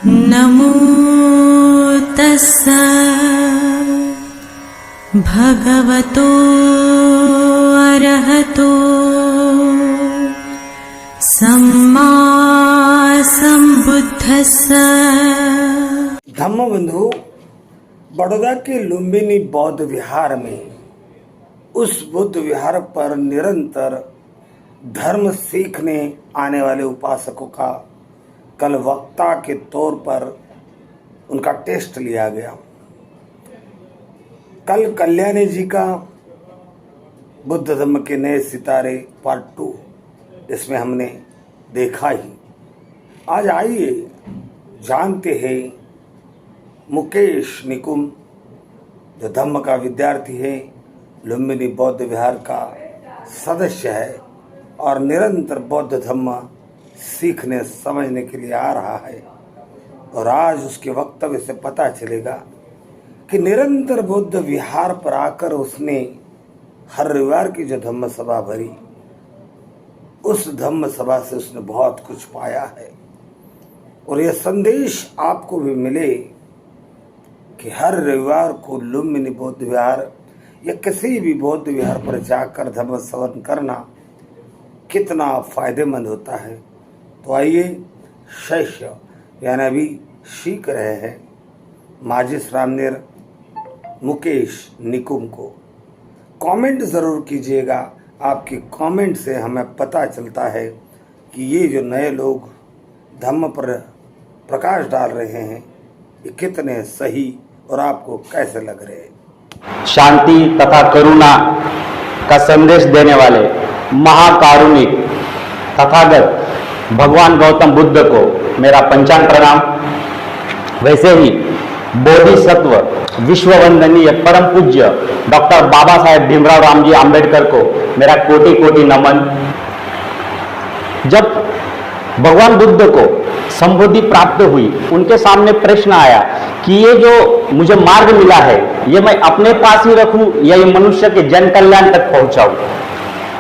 नमो तस्स भगवतो अरहतो सम्मा संबुद्धस्स। धम्मबंधु, बड़ौदा के लुम्बिनी बौद्ध विहार में उस बुद्ध विहार पर निरंतर धर्म सीखने आने वाले उपासकों का कल वक्ता के तौर पर उनका टेस्ट लिया गया। कल कल्याणी जी का बुद्ध धर्म के नए सितारे पार्ट 2 इसमें हमने देखा ही। आज आइए जानते हैं मुकेश निकुम, जो धम्म का विद्यार्थी है, लुम्बिनी बौद्ध विहार का सदस्य है और निरंतर बौद्ध धर्म सीखने समझने के लिए आ रहा है। और आज उसके वक्तव्य से पता चलेगा कि निरंतर बौद्ध विहार पर आकर उसने हर रविवार की जो धम्म सभा भरी, उस धम्म सभा से उसने बहुत कुछ पाया है। और यह संदेश आपको भी मिले कि हर रविवार को लुम्बिनी बौद्ध विहार या किसी भी बौद्ध विहार पर जाकर धर्म श्रवण करना कितना फायदेमंद होता है। तो आइए शिष्य यानी अभी सीख रहे हैं माजिस रामनेर मुकेश निकुम को कमेंट ज़रूर कीजिएगा। आपके कमेंट से हमें पता चलता है कि ये जो नए लोग धम्म पर प्रकाश डाल रहे हैं ये कितने सही और आपको कैसे लग रहे हैं। शांति तथा करुणा का संदेश देने वाले महाकारुणिक तथागत भगवान गौतम बुद्ध को मेरा पंचांग प्रणाम। वैसे ही बोधिसत्व विश्व वंदनीय परम पूज्य डॉक्टर बाबा साहेब भीमराव रामजी आंबेडकर को मेरा कोटि कोटि नमन। जब भगवान बुद्ध को संबोधि प्राप्त हुई, उनके सामने प्रश्न आया कि ये जो मुझे मार्ग मिला है ये मैं अपने पास ही रखूं या ये मनुष्य के जन कल्याण तक पहुंचाऊं।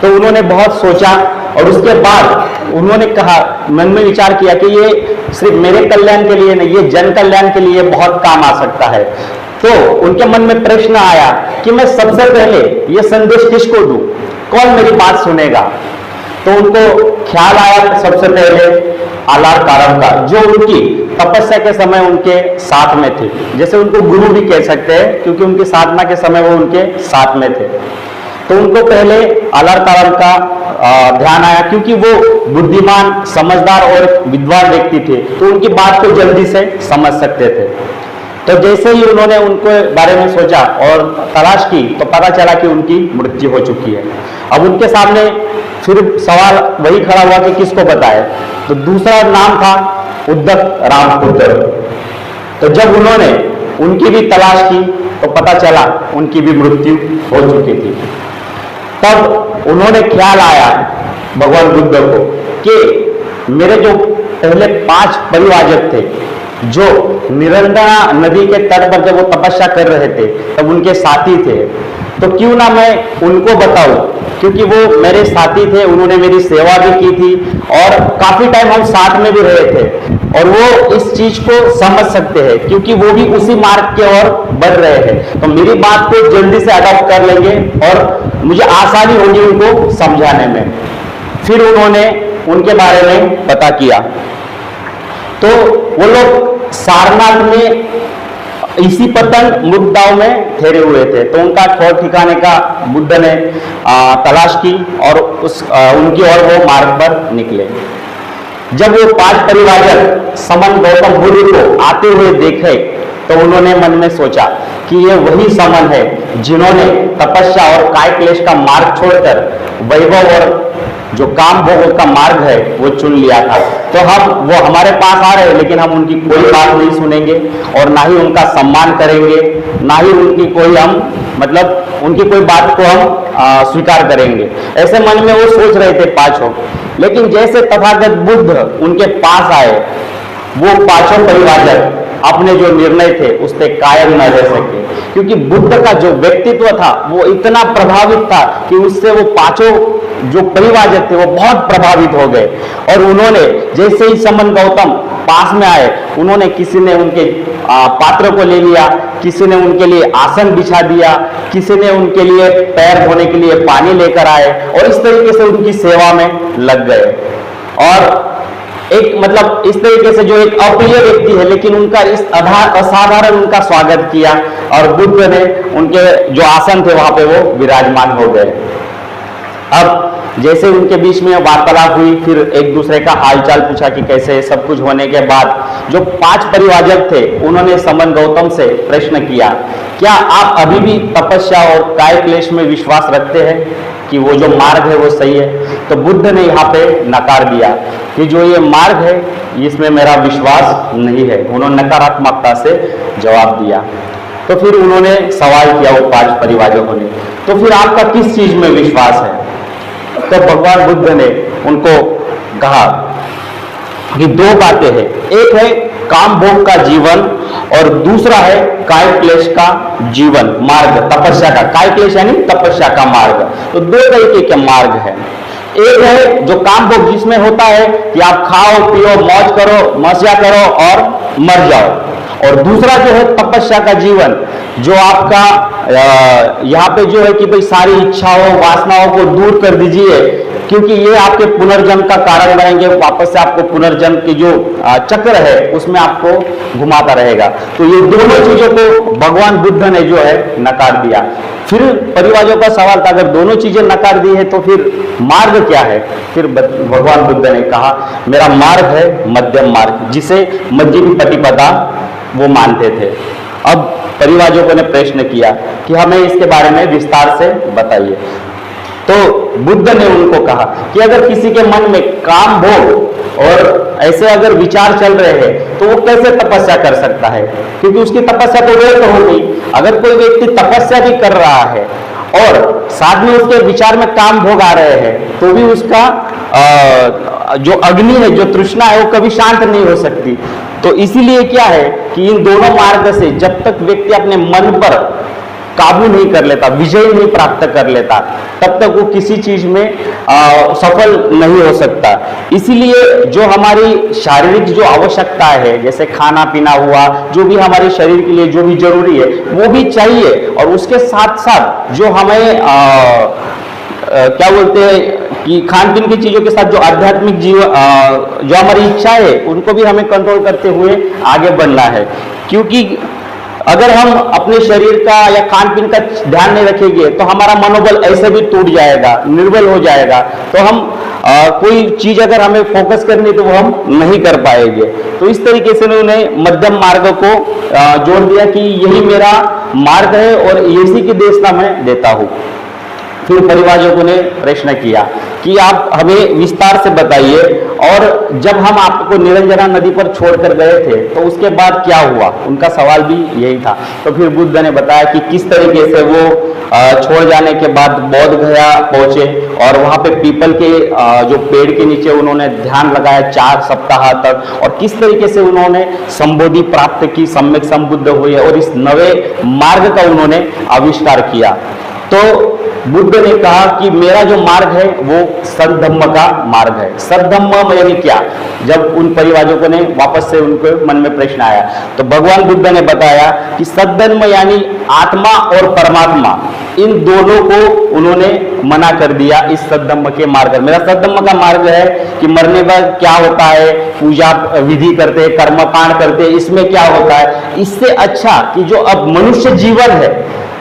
तो उन्होंने बहुत सोचा और उसके बाद उन्होंने कहा, मन में विचार किया कि ये सिर्फ मेरे कल्याण के लिए नहीं, ये जन कल्याण के लिए बहुत काम आ सकता है। तो उनके मन में प्रश्न आया कि मैं सबसे पहले ये संदेश किसको दूं, कौन मेरी बात सुनेगा। तो उनको ख्याल आया सबसे पहले आलार कारम का, जो उनकी तपस्या के समय उनके साथ में थे। जैसे उनको गुरु भी कह सकते हैं क्योंकि उनकी साधना के समय वो उनके साथ में थे। तो उनको पहले आलार कारम का ध्यान आया क्योंकि वो बुद्धिमान, समझदार और विद्वान व्यक्ति थे, तो उनकी बात को जल्दी से समझ सकते थे। तो जैसे ही उन्होंने उनको बारे में सोचा और तलाश की तो पता चला कि उनकी मृत्यु हो चुकी है। अब उनके सामने फिर सवाल वही खड़ा हुआ कि किसको बताए। तो दूसरा नाम था उद्धत रामपुत्र। तो जब उन्होंने उनकी भी तलाश की तो पता चला उनकी भी मृत्यु हो चुकी थी। तब उन्होंने ख्याल आया भगवान बुद्ध को कि मेरे जो पहले 5 परिवारजक थे, जो निरंजना नदी के तट पर जब वो तपस्या कर रहे थे तब उनके साथी थे, तो क्यों ना मैं उनको बताऊं, क्योंकि वो मेरे साथी थे, उन्होंने मेरी सेवा भी की थी और काफी टाइम हम साथ में भी रहे थे और वो इस चीज को समझ सकते हैं क्योंकि वो भी उसी मार्ग की ओर बढ़ रहे हैं। तो मेरी बात को जल्दी से अडॉप्ट कर लेंगे और मुझे आसानी होगी उनको समझाने में। फिर उन्होंने उनके बारे में पता किया तो वो लोग सारनाथ में इसी पतन मुद्दाओं में ठहरे हुए थे। तो उनका ठौर ठिकाने का बुद्ध ने तलाश की और उनकी ओर वो मार्ग पर निकले। जब वो 5 परिवारजक समन गौतम बुद्ध को आते हुए देखे तो उन्होंने मन में सोचा कि ये वही समन है जिन्होंने तपस्या और काय क्लेश का मार्ग छोड़कर वैभव और जो काम भोग का मार्ग है वो चुन लिया था। तो वो हमारे पास आ रहे हैं लेकिन हम उनकी कोई बात नहीं सुनेंगे और ना ही उनका सम्मान करेंगे, ना ही उनकी कोई उनकी कोई बात को हम स्वीकार करेंगे। ऐसे मन में वो सोच रहे थे 5। लेकिन जैसे तथागत बुद्ध उनके पास आए, वो 5 परिवारजक अपने जो निर्णय थे उस पर कायम न रह सके, क्योंकि बुद्ध का जो व्यक्तित्व था वो इतना प्रभावित था कि उससे वो 5 जो परिवारजन थे वो बहुत प्रभावित हो गए। और उन्होंने जैसे ही समन गौतम पास में आए, उन्होंने किसी ने उनके पात्र को ले लिया, किसी ने उनके लिए आसन बिछा दिया, किसी ने उनके लिए पैर धोने के लिए पानी लेकर आए और इस तरीके से उनकी सेवा में लग गए। और एक मतलब इस तरीके से जो एक अप्रिय व्यक्ति है, लेकिन उनका इस असाधारण उनका स्वागत किया और बुद्ध ने उनके जो आसन थे वहां पे वो विराजमान हो गए। अब जैसे उनके बीच में वार्तालाप हुई, फिर एक दूसरे का हालचाल पूछा कि कैसे, सब कुछ होने के बाद जो 5 परिवारजक थे उन्होंने समन गौतम से प्रश्न किया, क्या आप अभी भी तपस्या और काय क्लेश में विश्वास रखते हैं कि वो जो मार्ग है वो सही है? तो बुद्ध ने यहाँ पे नकार दिया कि जो ये मार्ग है इसमें मेरा विश्वास नहीं है। उन्होंने नकारात्मकता से जवाब दिया। तो फिर उन्होंने सवाल किया वो 5 परिवारजकों ने, तो फिर आपका किस चीज में विश्वास है? तो भगवान बुद्ध ने उनको कहा कि 2 बातें हैं, एक है काम भोग का जीवन और दूसरा है काय क्लेश का जीवन मार्ग, तपस्या का। काय क्लेश यानी तपस्या का मार्ग। तो 2 तरीके के मार्ग है। एक है जो काम भोग, जिसमें होता है कि आप खाओ पियो मौज करो मस्या करो और मर जाओ, और दूसरा जो है तपस्या का जीवन, जो आपका यहाँ पे जो है कि भाई सारी इच्छाओं वासनाओं को दूर कर दीजिए, क्योंकि ये आपके पुनर्जन्म का कारण बनेंगे, वापस से आपको पुनर्जन्म की जो चक्र है उसमें आपको घुमाता रहेगा। तो ये दोनों चीजों को भगवान बुद्ध ने जो है नकार दिया। फिर परिवारों का सवाल था, अगर दोनों चीजें नकार दी है तो फिर मार्ग क्या है? फिर भगवान बुद्ध ने कहा, मेरा मार्ग है मध्यम मार्ग, जिसे मध्यम प्रतिपदा वो मानते थे। अब परिवारजकों ने प्रश्न किया कि हमें इसके बारे में विस्तार से बताइए। तो बुद्ध ने उनको कहा कि अगर किसी के मन में काम भोग और ऐसे अगर विचार चल रहे हैं तो वो कैसे तपस्या कर सकता है, क्योंकि उसकी तपस्या तो व्यर्थ हो गई। अगर कोई व्यक्ति तपस्या भी कर रहा है और साथ में उसके विचार में काम भोग आ रहे हैं तो भी उसका जो अग्नि है, जो तृष्णा है, वो कभी शांत नहीं हो सकती। तो इसीलिए क्या है कि इन दोनों मार्ग से जब तक व्यक्ति अपने मन पर काबू नहीं कर लेता, विजय नहीं प्राप्त कर लेता, तब तक वो किसी चीज में सफल नहीं हो सकता। इसीलिए जो हमारी शारीरिक जो आवश्यकता है, जैसे खाना पीना हुआ, जो भी हमारे शरीर के लिए जो भी जरूरी है वो भी चाहिए, और उसके साथ साथ जो हमें क्या बोलते हैं कि खान पीन की चीजों के साथ जो आध्यात्मिक जीवन जो हमारी इच्छा है उनको भी हमें कंट्रोल करते हुए आगे बढ़ना है। क्योंकि अगर हम अपने शरीर का या खान पीन का ध्यान नहीं रखेंगे तो हमारा मनोबल ऐसे भी टूट जाएगा, निर्बल हो जाएगा। तो हम कोई चीज अगर हमें फोकस करनी तो वो हम नहीं कर पाएंगे। तो इस तरीके से उन्होंने मध्यम मार्ग को जोड़ दिया कि यही मेरा मार्ग है और इसी की देशना मैं देता हूं। फिर परिवारजकों ने प्रश्न किया कि आप हमें विस्तार से बताइए, और जब हम आपको निरंजना नदी पर छोड़कर गए थे तो उसके बाद क्या हुआ? उनका सवाल भी यही था। तो फिर बुद्ध ने बताया कि किस तरीके से वो छोड़ जाने के बाद बोध गया पहुंचे और वहां पे पीपल के जो पेड़ के नीचे उन्होंने ध्यान लगाया 4 सप्ताह तक, और किस तरीके से उन्होंने संबोधि प्राप्त की, सम्यक संबुद्ध हुए और इस नवे मार्ग का उन्होंने आविष्कार किया। तो बुद्ध ने कहा कि मेरा जो मार्ग है वो सद्धम्म का मार्ग है। सद्धम्म यानी क्या? जब उन परिवारजकों ने वापस से उनके मन में प्रश्न आया तो भगवान बुद्ध ने बताया कि सद्धम्म यानी आत्मा और परमात्मा, इन दोनों को उन्होंने मना कर दिया इस सद्धम्म के मार्ग। मेरा सद्धम्म का मार्ग है कि मरने पर क्या होता है, पूजा विधि करते, कर्मकांड करते, इसमें क्या होता है। इससे अच्छा कि जो अब मनुष्य जीवन है,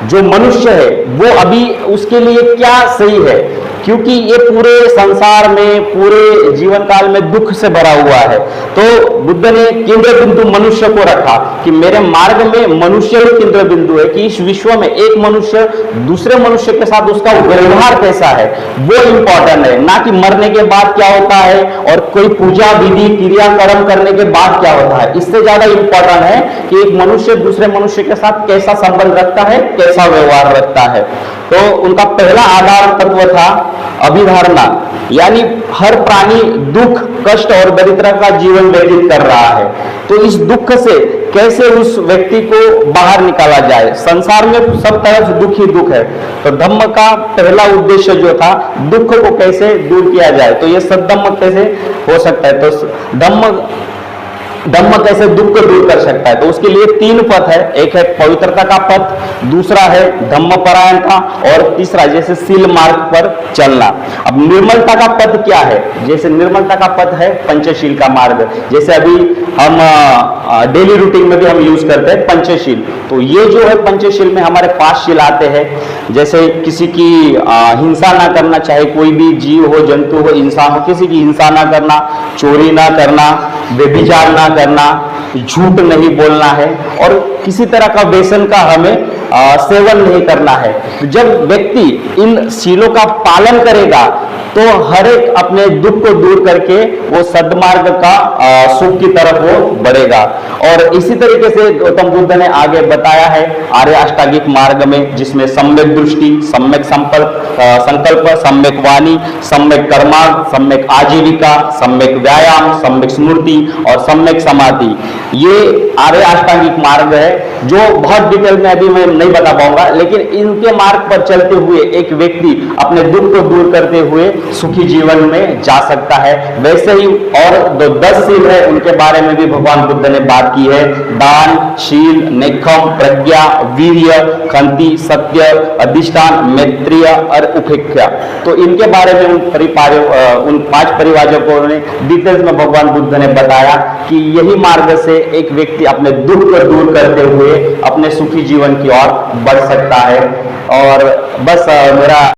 जो मनुष्य है वो अभी उसके लिए क्या सही है, क्योंकि ये पूरे संसार में पूरे जीवन काल में दुख से भरा हुआ है। तो बुद्ध ने केंद्र बिंदु मनुष्य को रखा कि मेरे मार्ग में मनुष्य ही केंद्र बिंदु है, कि इस विश्व में एक मनुष्य दूसरे मनुष्य के साथ उसका व्यवहार कैसा है वो इंपॉर्टेंट है, ना कि मरने के बाद क्या होता है और कोई पूजा विधि क्रिया कर्म करने के बाद क्या होता है। इससे ज्यादा इंपॉर्टेंट है कि एक मनुष्य दूसरे मनुष्य के साथ कैसा संबंध रखता है, कैसा व्यवहार रखता है। तो उनका पहला आधार तत्व था अभिधारणा, यानी हर प्राणी दुख, कष्ट और दरिद्रता का जीवन व्यतीत कर रहा है, तो इस दुख से कैसे उस व्यक्ति को बाहर निकाला जाए। संसार में सब तरफ दुख ही दुख है, तो धम्म का पहला उद्देश्य जो था दुख को कैसे दूर किया जाए, तो ये सद्धम्म कैसे हो सकता है, तो धम्म कैसे दुख को दूर कर सकता है। तो उसके लिए 3 पथ है, एक है पवित्रता का पथ, दूसरा है धम्म परायणता और तीसरा जैसे शील मार्ग पर चलना। अब निर्मलता का पथ क्या है, जैसे निर्मलता का पथ है पंचशील का मार्ग, जैसे अभी हम डेली रूटीन में भी हम यूज करते हैं पंचशील। तो ये जो है पंचशील में हमारे 5 शील आते हैं, जैसे किसी की हिंसा ना करना, चाहे कोई भी जीव हो, जंतु हो, इंसान हो, किसी की हिंसा ना करना, चोरी ना करना, व्यभिचार ना करना, झूठ नहीं बोलना है और किसी तरह का व्यसन का हमें सेवन नहीं करना है। तो जब व्यक्ति इन शीलों का पालन करेगा तो हर एक अपने दुख को दूर करके वो सद्मार्ग का सुख की तरफ वो बढ़ेगा। और इसी तरीके से गौतम बुद्ध ने आगे बताया है आर्य अष्टांगिक मार्ग में, जिसमें सम्यक दृष्टि, सम्यक संकल्प, सम्यक वाणी, सम्यक कर्मार्थ, सम्यक आजीविका, सम्यक व्यायाम, सम्यक स्मृति और सम्यक समाधि, ये आर्य अष्टांगिक मार्ग है, जो बहुत डिटेल में अभी मैं नहीं बता पाऊंगा, लेकिन इनके मार्ग पर चलते हुए एक व्यक्ति अपने दुख को दूर करते हुए सुखी जीवन में जा सकता है। वैसे ही और 10 शील है, उनके बारे में भी भगवान बुद्ध ने बात की है, दान, शील, नेक्षम, प्रज्ञा, वीर्य, खंति, सत्य, अधिष्ठान, मैत्रिय और उपेक्षा। तो इनके बारे में उन 5 परिवारकों ने डिटेल्स में भगवान बुद्ध ने बताया कि यही मार्ग से एक व्यक्ति अपने दुख को दूर करते हुए अपने सुखी जीवन की ओर बढ़ सकता है। और बस मेरा